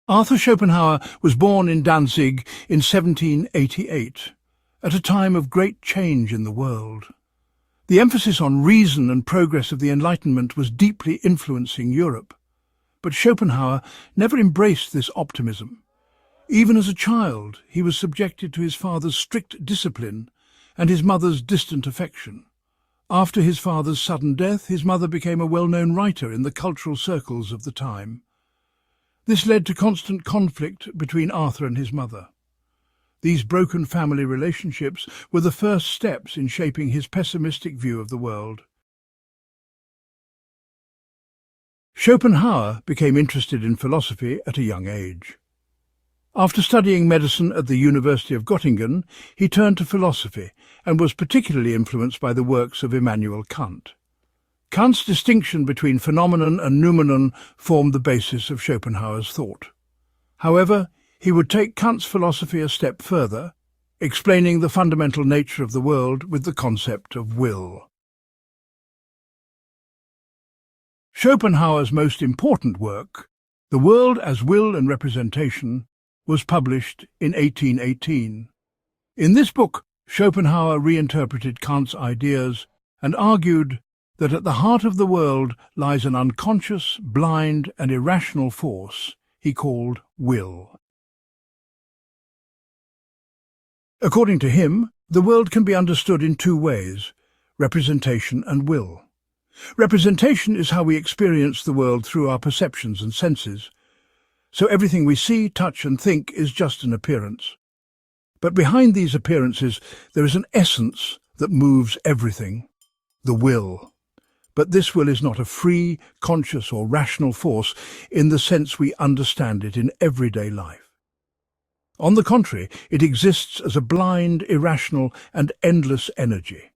Arthur Schopenhauer was born in Danzig in 1788, at a time of great change in the world. The emphasis on reason and progress of the Enlightenment was deeply influencing Europe. But Schopenhauer never embraced this optimism. Even as a child, he was subjected to his father's strict discipline and his mother's distant affection. After his father's sudden death, his mother became a well-known writer in the cultural circles of the time. This led to constant conflict between Arthur and his mother. These broken family relationships were the first steps in shaping his pessimistic view of the world. Schopenhauer became interested in philosophy at a young age. After studying medicine at the University of Göttingen, he turned to philosophy and was particularly influenced by the works of Immanuel Kant. Kant's distinction between phenomenon and noumenon formed the basis of Schopenhauer's thought. However, he would take Kant's philosophy a step further, explaining the fundamental nature of the world with the concept of will. Schopenhauer's most important work, The World as Will and Representation, was published in 1818. In this book, Schopenhauer reinterpreted Kant's ideas and argued that at the heart of the world lies an unconscious, blind and irrational force he called will. According to him, the world can be understood in two ways: representation and will. Representation is how we experience the world through our perceptions and senses. So everything we see, touch and think is just an appearance. But behind these appearances there is an essence that moves everything: the will. But this will is not a free, conscious or rational force in the sense we understand it in everyday life. On the contrary, it exists as a blind, irrational and endless energy.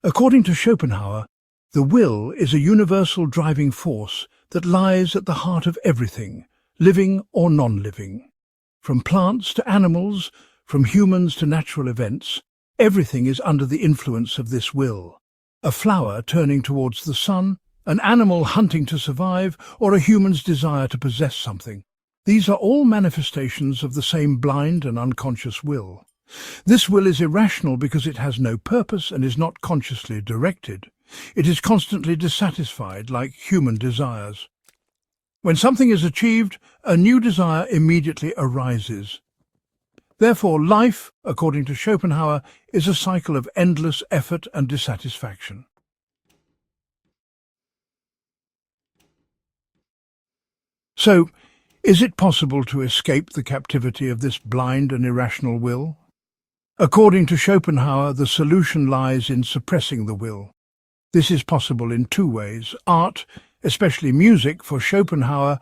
According to Schopenhauer, the will is a universal driving force that lies at the heart of everything, living or non-living. From plants to animals, from humans to natural events, everything is under the influence of this will. A flower turning towards the sun, an animal hunting to survive, or a human's desire to possess something. These are all manifestations of the same blind and unconscious will. This will is irrational because it has no purpose and is not consciously directed. It is constantly dissatisfied, like human desires. When something is achieved, a new desire immediately arises. Therefore, life, according to Schopenhauer, is a cycle of endless effort and dissatisfaction. So, is it possible to escape the captivity of this blind and irrational will? According to Schopenhauer, the solution lies in suppressing the will. This is possible in two ways. Art, especially music, for Schopenhauer,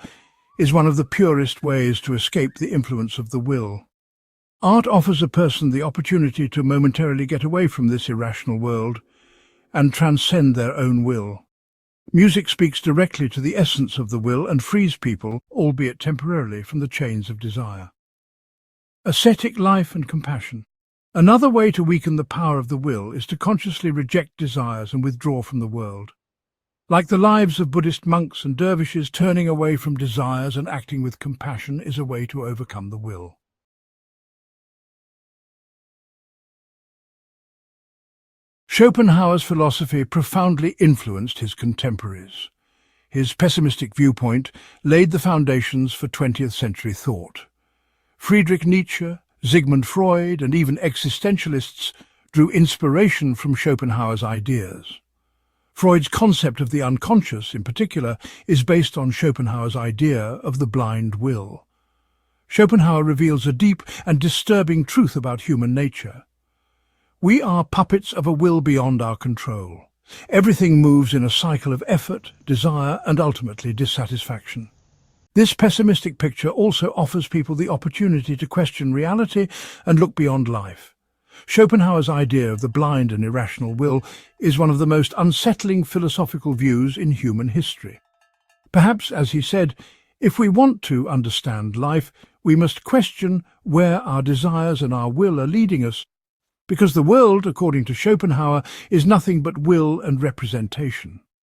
is one of the purest ways to escape the influence of the will. Art offers a person the opportunity to momentarily get away from this irrational world and transcend their own will. Music speaks directly to the essence of the will and frees people, albeit temporarily, from the chains of desire. Ascetic life and compassion. Another way to weaken the power of the will is to consciously reject desires and withdraw from the world. Like the lives of Buddhist monks and dervishes, turning away from desires and acting with compassion is a way to overcome the will. Schopenhauer's philosophy profoundly influenced his contemporaries. His pessimistic viewpoint laid the foundations for 20th century thought. Friedrich Nietzsche, Sigmund Freud, and even existentialists drew inspiration from Schopenhauer's ideas. Freud's concept of the unconscious, in particular, is based on Schopenhauer's idea of the blind will. Schopenhauer reveals a deep and disturbing truth about human nature. We are puppets of a will beyond our control. Everything moves in a cycle of effort, desire, and ultimately dissatisfaction. This pessimistic picture also offers people the opportunity to question reality and look beyond life. Schopenhauer's idea of the blind and irrational will is one of the most unsettling philosophical views in human history. Perhaps, as he said, if we want to understand life, we must question where our desires and our will are leading us, because the world, according to Schopenhauer, is nothing but will and representation.